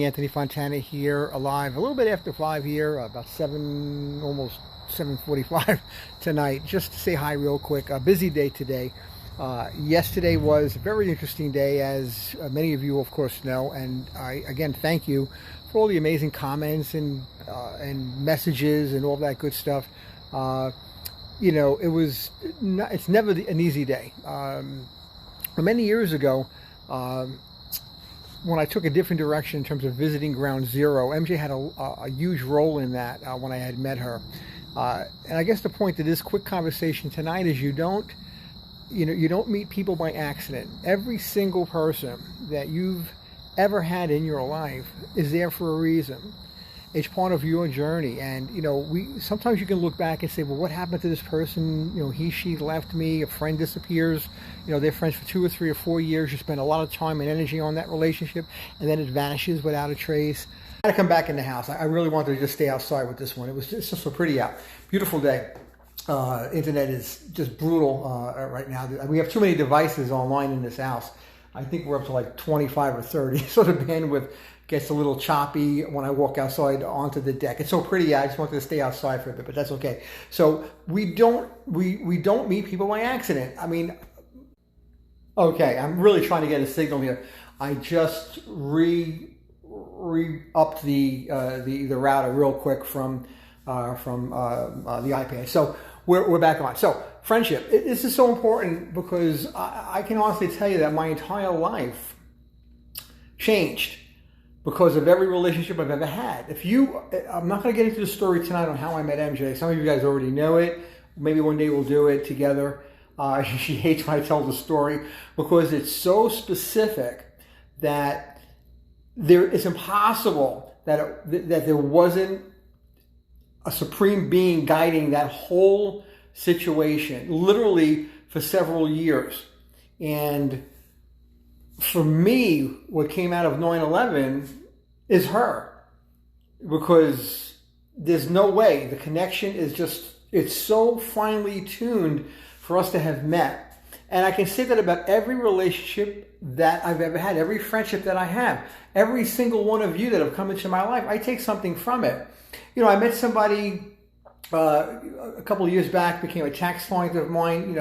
Anthony Fontana here, alive a little bit after 5 here, about 7, almost 7:45 tonight. Just to say hi real quick. A busy day today. Yesterday was a very interesting day, as many of you, of course, know. And I, again, thank you for all the amazing comments and messages and all that good stuff. It's never an easy day. Many years ago, when I took a different direction in terms of visiting Ground Zero, MJ had a huge role in that when I had met her. And I guess the point of this quick conversation tonight is you don't meet people by accident. Every single person that you've ever had in your life is there for a reason. It's part of your journey. And, sometimes you can look back and say, well, what happened to this person? She left me, a friend disappears, they're friends for 2 or 3 or 4 years. You spend a lot of time and energy on that relationship, and then it vanishes without a trace. I had to come back in the house. I really wanted to just stay outside with this one. It was just so pretty out. Beautiful day. Internet is just brutal right now. We have too many devices online in this house. I think we're up to like 25 or 30. So the bandwidth gets a little choppy when I walk outside onto the deck. It's so pretty. I just wanted to stay outside for a bit, but that's okay. So we don't meet people by accident. Okay, I'm really trying to get a signal here. I just re-upped the router real quick from the iPad. So we're back on. So friendship. This is so important because I can honestly tell you that my entire life changed because of every relationship I've ever had. I'm not going to get into the story tonight on how I met MJ. Some of you guys already know it. Maybe one day we'll do it together. She hates when I tell the story because it's so specific that it's impossible that there wasn't a supreme being guiding that whole situation, literally for several years. And for me, what came out of 9/11 is her, because there's no way. The connection is it's so finely tuned for us to have met. And I can say that about every relationship that I've ever had, every friendship that I have, every single one of you that have come into my life, I take something from it. I met somebody a couple of years back, became a tax client of mine,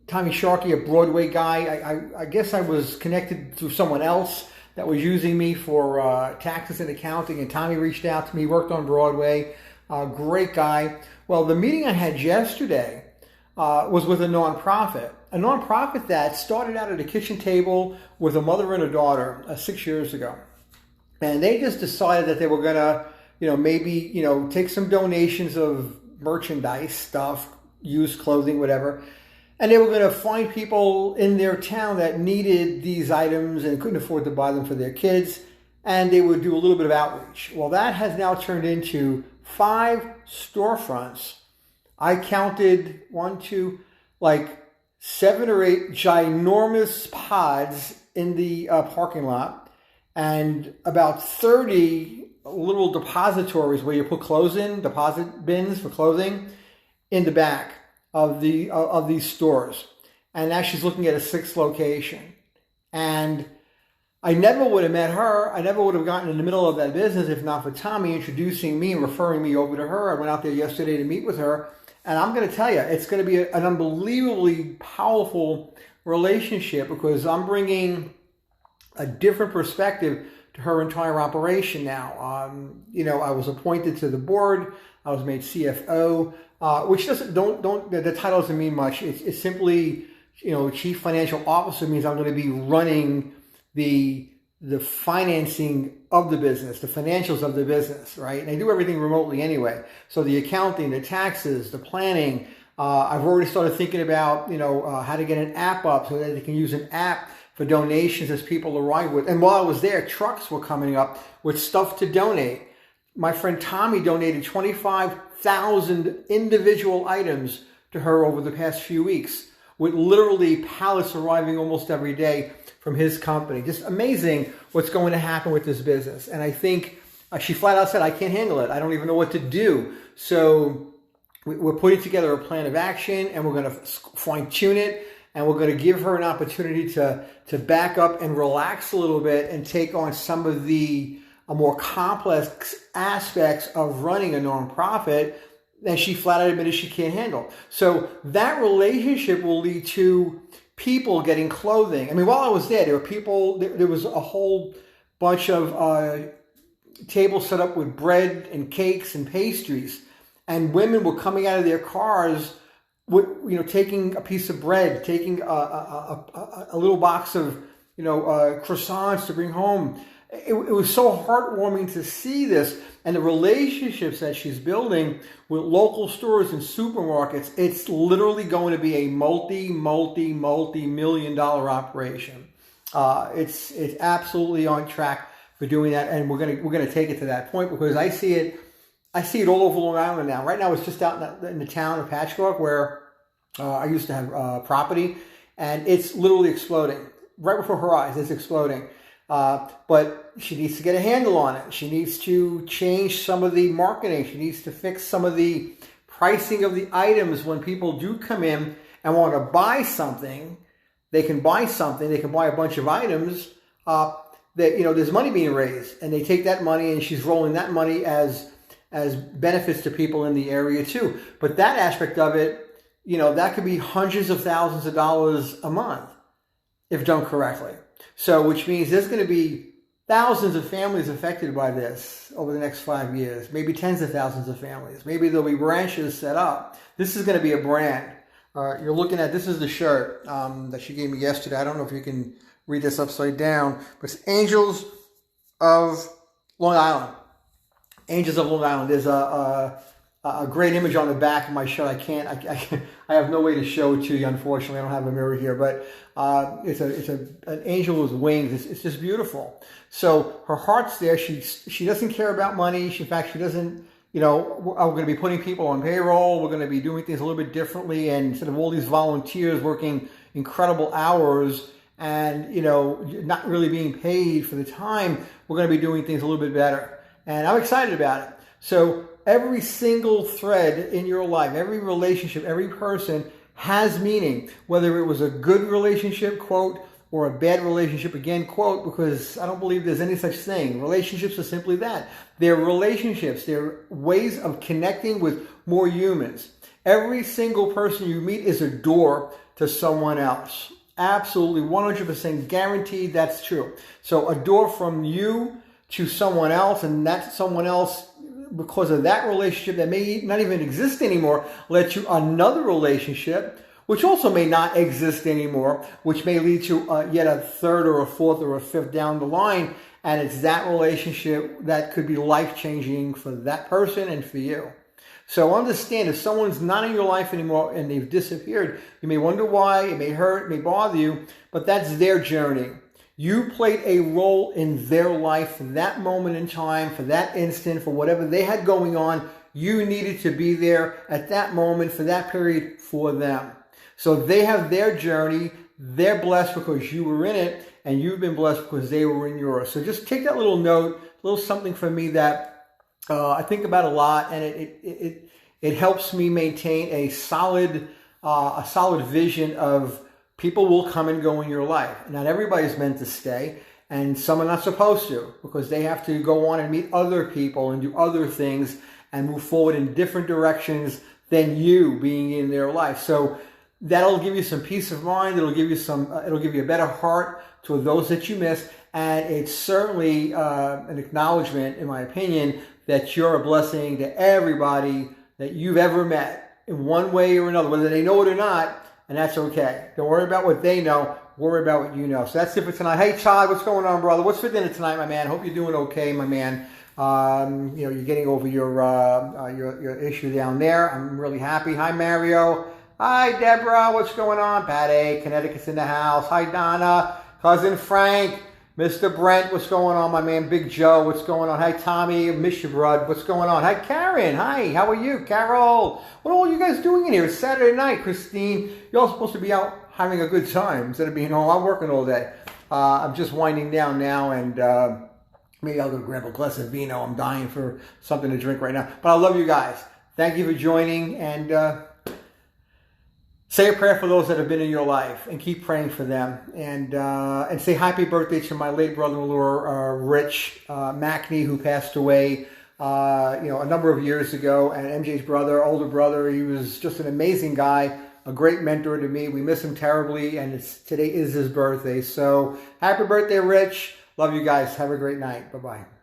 Tommy Sharkey, a Broadway guy. I guess I was connected through someone else that was using me for taxes and accounting, and Tommy reached out to me, worked on Broadway, great guy. Well, the meeting I had yesterday was with a nonprofit that started out at a kitchen table with a mother and a daughter 6 years ago. And they just decided that they were going to, maybe, take some donations of merchandise, stuff, used clothing, whatever. And they were going to find people in their town that needed these items and couldn't afford to buy them for their kids. And they would do a little bit of outreach. Well, that has now turned into 5 storefronts. I counted 7 or 8 ginormous pods in the parking lot, and about 30 little depositories where you put clothes in, deposit bins for clothing, in the back of these stores. And now she's looking at a 6th location. And I never would have met her. I never would have gotten in the middle of that business if not for Tommy introducing me and referring me over to her. I went out there yesterday to meet with her. And I'm going to tell you, it's going to be an unbelievably powerful relationship because I'm bringing a different perspective to her entire operation now. I was appointed to the board. I was made CFO, which the title doesn't mean much. It's simply, Chief Financial Officer means I'm going to be running the financing of the business, the financials of the business, right? And I do everything remotely anyway. So the accounting, the taxes, the planning. I've already started thinking about, how to get an app up so that they can use an app for donations as people arrive with. And while I was there, trucks were coming up with stuff to donate. My friend Tommy donated 25,000 individual items to her over the past few weeks, with literally pallets arriving almost every day from his company. Just amazing what's going to happen with this business. And I think she flat out said, I can't handle it. I don't even know what to do. So we're putting together a plan of action, and we're going to fine tune it. and we're going to give her an opportunity to back up and relax a little bit and take on some of the more complex aspects of running a nonprofit that she flat out admitted she can't handle. So that relationship will lead to people getting clothing. I mean, while I was there were people, there was a whole bunch of tables set up with bread and cakes and pastries, and women were coming out of their cars with, taking a piece of bread, taking a little box of, croissants to bring home. It was so heartwarming to see this, and the relationships that she's building with local stores and supermarkets. It's literally going to be a multi-million-dollar operation. It's absolutely on track for doing that, and we're gonna take it to that point, because I see it all over Long Island now. Right now, it's just out in the town of Patchwork, where I used to have property, and it's literally exploding right before her eyes. It's exploding. But she needs to get a handle on it. She needs to change some of the marketing. She needs to fix some of the pricing of the items. When people do come in and want to buy something, they can buy something. They can buy a bunch of items that, there's money being raised, and they take that money, and she's rolling that money as benefits to people in the area too. But that aspect of it, that could be hundreds of thousands of dollars a month if done correctly. So, which means there's going to be thousands of families affected by this over the next 5 years, maybe tens of thousands of families. Maybe there'll be branches set up. This is going to be a brand. You're looking at, this is the shirt that she gave me yesterday. I don't know if you can read this upside down, but it's Angels of Long Island. Angels of Long Island. There's a great image on the back of my shirt. I have no way to show it to you, unfortunately. I don't have a mirror here, but it's an angel with wings. It's just beautiful. So her heart's there. She doesn't care about money. In fact, she doesn't. We're going to be putting people on payroll. We're going to be doing things a little bit differently, and instead of all these volunteers working incredible hours and not really being paid for the time, we're going to be doing things a little bit better. And I'm excited about it. So every single thread in your life, every relationship, every person has meaning, whether it was a good relationship, quote, or a bad relationship, again, quote, because I don't believe there's any such thing. Relationships are simply that. They're relationships. They're ways of connecting with more humans. Every single person you meet is a door to someone else. Absolutely, 100% guaranteed that's true. So a door from you to someone else, and that someone else, because of that relationship that may not even exist anymore, led to another relationship, which also may not exist anymore, which may lead to yet a third or a fourth or a fifth down the line. And it's that relationship that could be life-changing for that person and for you. So understand, if someone's not in your life anymore and they've disappeared, you may wonder why, it may hurt, it may bother you, but that's their journey. You played a role in their life for that moment in time, for that instant, for whatever they had going on. You needed to be there at that moment, for that period, for them. So they have their journey. They're blessed because you were in it, and you've been blessed because they were in yours. So just take that little note, a little something from me that I think about a lot, and it helps me maintain a solid vision of people will come and go in your life. Not everybody's meant to stay, and some are not supposed to, because they have to go on and meet other people and do other things and move forward in different directions than you being in their life. So that'll give you some peace of mind. It'll give you a better heart to those that you miss, and it's certainly an acknowledgement, in my opinion, that you're a blessing to everybody that you've ever met in one way or another, whether they know it or not. And that's okay. Don't worry about what they know. Worry about what you know. So that's it for tonight. Hey, Todd, what's going on, brother? What's for dinner tonight, my man? Hope you're doing okay, my man. You're getting over your issue down there. I'm really happy. Hi, Mario. Hi, Deborah. What's going on? Patty, Connecticut's in the house. Hi, Donna. Cousin Frank. Mr. Brent, what's going on, my man? Big Joe, what's going on? Hi, Tommy, miss you, bud. What's going on? Hi, Karen. Hi, how are you? Carol, what are all you guys doing in here? It's Saturday night. Christine, you're all supposed to be out having a good time instead of being home. I'm working all day. I'm just winding down now, and maybe I'll go grab a glass of vino. I'm dying for something to drink right now. But I love you guys. Thank you for joining, and say a prayer for those that have been in your life and keep praying for them. And say happy birthday to my late brother-in-law, Rich Mackney, who passed away a number of years ago. And MJ's brother, older brother, he was just an amazing guy, a great mentor to me. We miss him terribly, and today is his birthday. So happy birthday, Rich. Love you guys. Have a great night. Bye-bye.